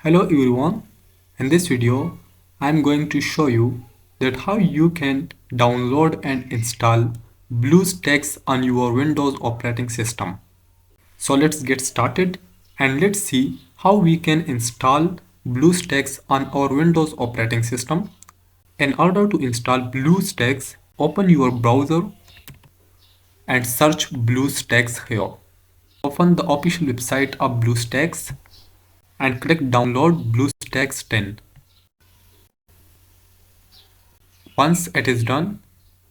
Hello everyone, in this video I am going to show you that how you can download and install Bluestacks on your Windows operating system. So let's get started and let's see how we can install Bluestacks on our Windows operating system. In order to install Bluestacks, open your browser and search Bluestacks here. Open the official website of Bluestacks and click download Bluestacks 10. Once it is done,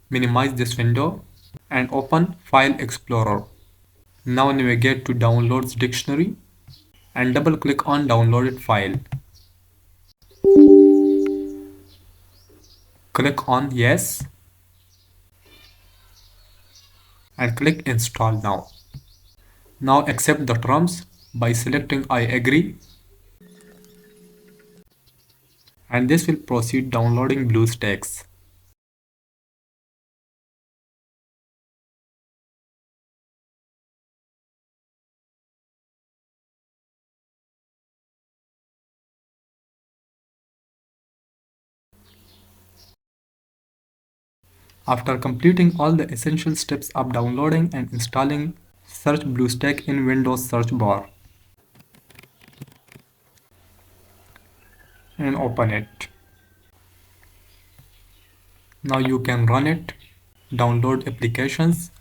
minimize this window and open File Explorer. Now navigate to Downloads Dictionary and double click on downloaded file. Click on Yes and click Install now. Now accept the terms by selecting I agree, and this will proceed downloading Bluestacks. After completing all the essential steps of downloading and installing, search Bluestack in Windows search bar and open it. Now you can run it, download applications,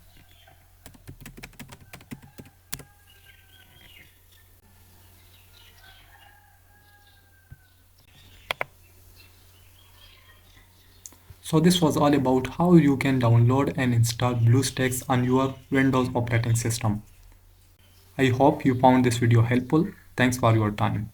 so this was all about how you can download and install Bluestacks on your Windows operating system. I hope you found this video helpful. Thanks for your time.